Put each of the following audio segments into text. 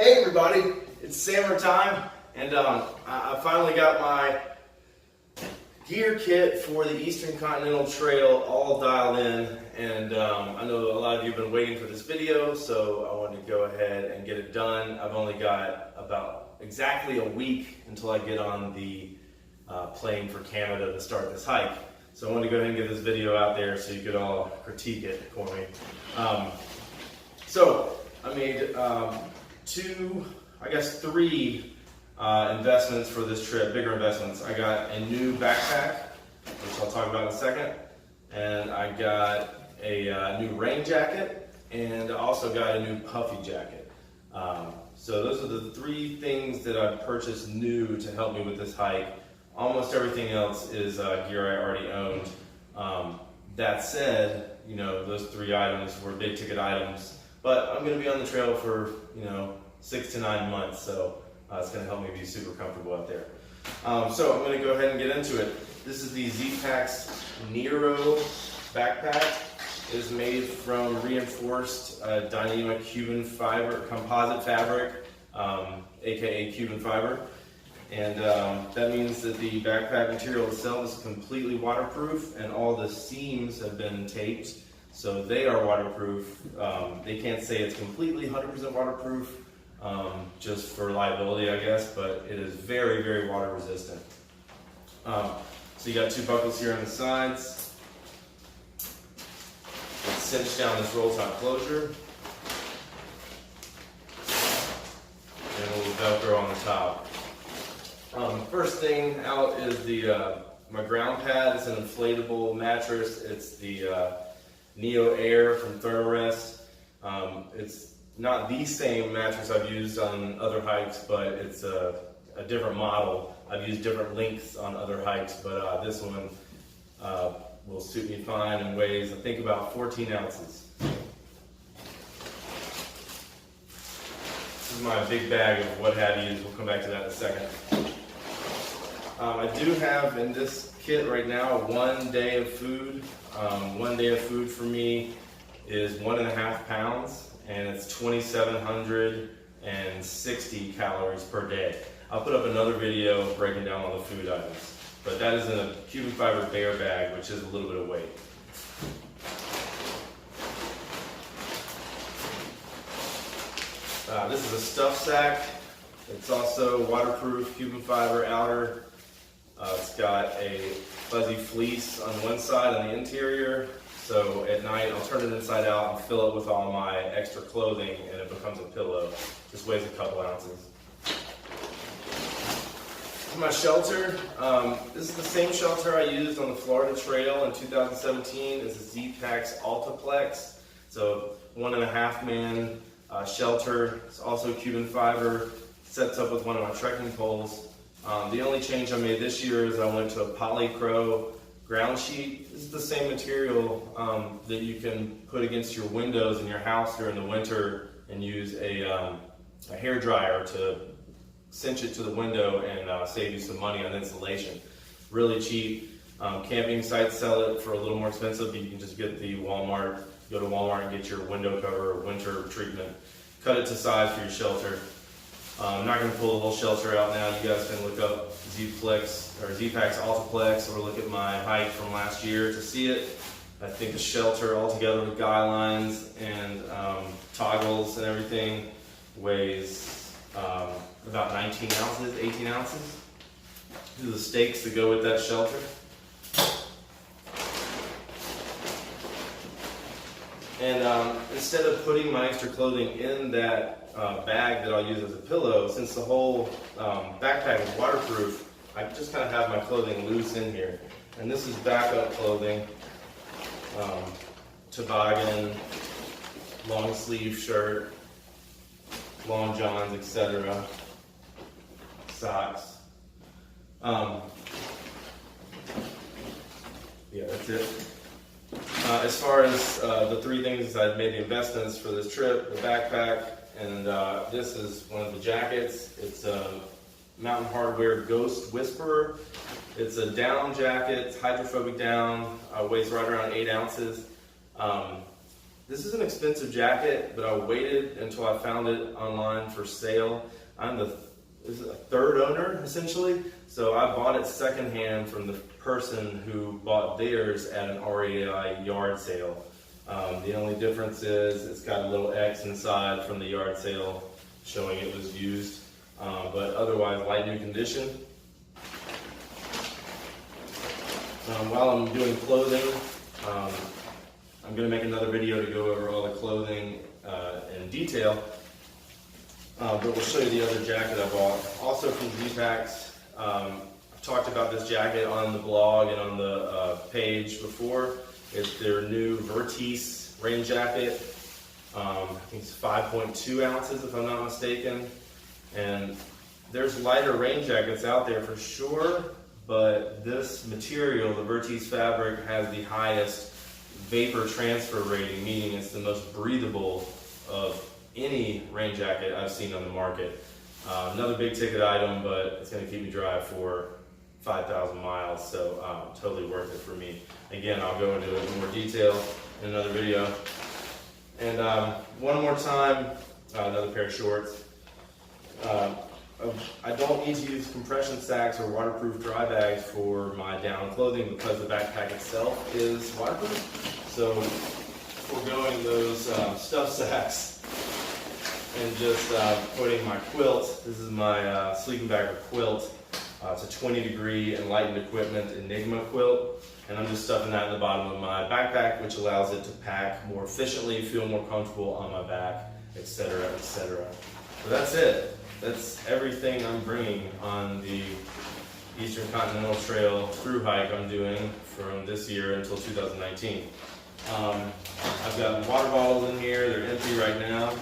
Hey everybody, it's Sammertime, and I finally got my gear kit for the Eastern Continental Trail all dialed in, and I know a lot of you have been waiting for this video, so I wanted to go ahead and get it done. I've only got about exactly a week until I get on the plane for Canada to start this hike. So I wanted to go ahead and get this video out there so you could all critique it for me. So I made three investments for this trip, bigger investments. I got a new backpack, which I'll talk about in a second, and I got a new rain jacket, and I also got a new puffy jacket. So those are the three things that I've purchased new to help me with this hike. Almost everything else is gear I already owned. That said, you know, those three items were big ticket items, but I'm going to be on the trail for, 6 to 9 months, so it's going to help me be super comfortable out there. So I'm going to go ahead and get into it. This is the Zpacks NeoAir backpack. It is made from reinforced Dyneema Cuban fiber, composite fabric, aka Cuban fiber. And that means that the backpack material itself is completely waterproof, and all the seams have been taped, so they are waterproof. They can't say it's completely 100% waterproof, just for liability, I guess, but it is very, very water resistant. So you got two buckles here on the sides. Let's cinch down this roll top closure, and a little Velcro on the top. First thing out is the my ground pad. It's an inflatable mattress. It's the NeoAir from Therm-a-rest. It's not the same mattress I've used on other hikes, but it's a different model. I've used different lengths on other hikes, but this one will suit me fine and weighs, I think, about 14 ounces. This is my big bag of what have yous. We'll come back to that in a second. I do have in this kit right now 1 day of food. 1 day of food for me is 1.5 pounds, and it's 2,760 calories per day. I'll put up another video breaking down all the food items, but that is in a Cuban fiber bear bag, which is a little bit of weight. This is a stuff sack. It's also waterproof Cuban fiber outer. It's got a fuzzy fleece on one side on the interior, so at night I'll turn it inside out and fill it with all my extra clothing, and it becomes a pillow. Just weighs a couple ounces. For my shelter, this is the same shelter I used on the Florida Trail in 2017. It's a Zpacks Altaplex. So 1.5 man shelter. It's also Cuban fiber. Sets up with one of my trekking poles. The only change I made this year is I went to a Polycro ground sheet. This is the same material that you can put against your windows in your house during the winter and use a hair dryer to cinch it to the window and save you some money on insulation. Really cheap. Camping sites sell it for a little more expensive, but you can just get the Walmart. Go to Walmart and get your window cover or winter treatment. Cut it to size for your shelter. I'm not going to pull the whole shelter out now. You guys can look up Zpacks Altaplex, or look at my hike from last year to see it. I think the shelter altogether with guy lines and toggles and everything weighs about 19 ounces, 18 ounces. These are the stakes that go with that shelter. And instead of putting my extra clothing in that bag that I'll use as a pillow, since the whole backpack is waterproof, I just kind of have my clothing loose in here. And this is backup clothing, toboggan, long sleeve shirt, long johns, etc., socks. Yeah, that's it. As far as the three things I've made the investments for this trip, the backpack, and this is one of the jackets. It's a Mountain Hardwear Ghost Whisperer. It's a down jacket, it's hydrophobic down, weighs right around 8 ounces. This is an expensive jacket, but I waited until I found it online for sale. I'm the third owner, essentially. So I bought it secondhand from the person who bought theirs at an REI yard sale. The only difference is it's got a little X inside from the yard sale showing it was used, but otherwise light new condition. While I'm doing clothing, I'm going to make another video to go over all the clothing in detail, but we'll show you the other jacket I bought. Also from Zpacks. I've talked about this jacket on the blog and on the page before. It's their new Vertice rain jacket. I think it's 5.2 ounces if I'm not mistaken. And there's lighter rain jackets out there for sure, but this material, the Vertice fabric, has the highest vapor transfer rating, meaning it's the most breathable of any rain jacket I've seen on the market. Another big ticket item, but it's going to keep me dry for 5,000 miles, so totally worth it for me. Again, I'll go into it in more detail in another video. And one more time, another pair of shorts. I don't need to use compression sacks or waterproof dry bags for my down clothing because the backpack itself is waterproof. So foregoing those stuff sacks and just putting my quilt. This is my sleeping bag or quilt. It's a 20-degree enlightened equipment Enigma quilt, and I'm just stuffing that in the bottom of my backpack, which allows it to pack more efficiently, feel more comfortable on my back, etc., etc. So that's it. That's everything I'm bringing on the Eastern Continental Trail through hike I'm doing from this year until 2019. I've got water bottles in here. They're empty right now.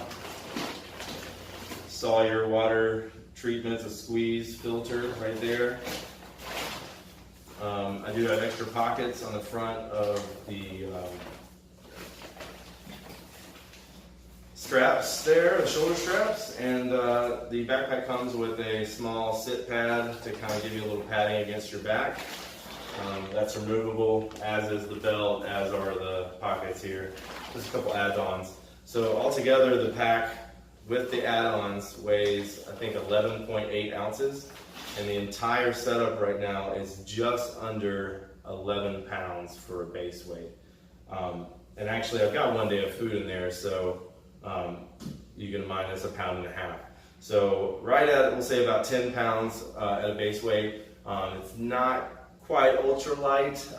Sawyer water treatments, a squeeze filter right there. I do have extra pockets on the front of the straps there, the shoulder straps, and the backpack comes with a small sit pad to kind of give you a little padding against your back. That's removable, as is the belt, as are the pockets here. Just a couple add-ons. So altogether, the pack with the add-ons weighs, I think, 11.8 ounces, and the entire setup right now is just under 11 pounds for a base weight. And actually, I've got 1 day of food in there, so you can minus 1.5 pounds. So right at, we'll say about 10 pounds at a base weight. It's not quite ultralight.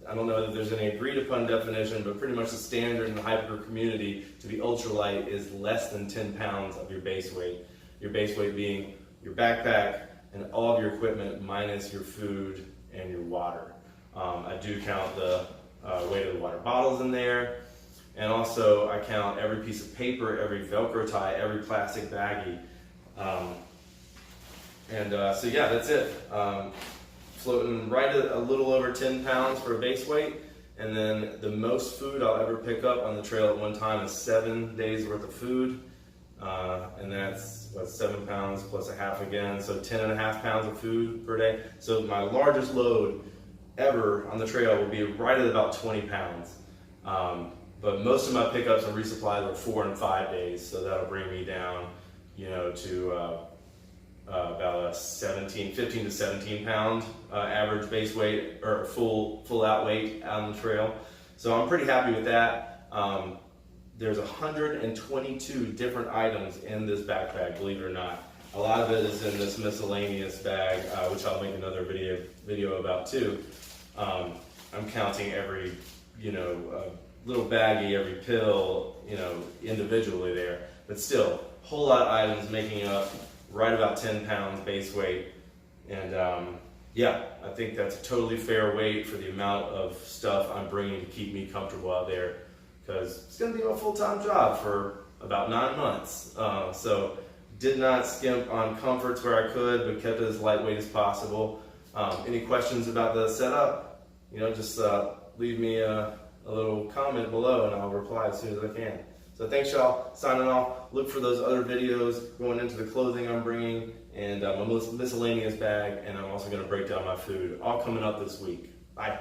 I don't know that there's any agreed upon definition, but pretty much the standard in the hiker community to be ultralight is less than 10 pounds of your base weight. Your base weight being your backpack and all of your equipment minus your food and your water. I do count the weight of the water bottles in there, and also I count every piece of paper, every Velcro tie, every plastic baggie. So yeah, that's it. Floating right at a little over 10 pounds for a base weight, and then the most food I'll ever pick up on the trail at one time is 7 days worth of food, and that's what, 7 pounds plus a half again, so 10.5 pounds of food per day. So my largest load ever on the trail will be right at about 20 pounds. But most of my pickups and resupplies are 4 and 5 days, so that'll bring me down, you know, to about a 15 to 17 pound average base weight, or full out weight out on the trail. So I'm pretty happy with that. There's 122 different items in this backpack, believe it or not. A lot of it is in this miscellaneous bag, which I'll make another video about too. I'm counting every, little baggie, every pill, individually there. But still, a whole lot of items making up right about 10 pounds base weight. And yeah, I think that's a totally fair weight for the amount of stuff I'm bringing to keep me comfortable out there, because it's going to be my full-time job for about 9 months. So did not skimp on comforts where I could, but kept it as lightweight as possible. Any questions about the setup, just leave me a little comment below and I'll reply as soon as I can. So thanks y'all, signing off. Look for those other videos going into the clothing I'm bringing and my miscellaneous bag, and I'm also going to break down my food, all coming up this week. Bye.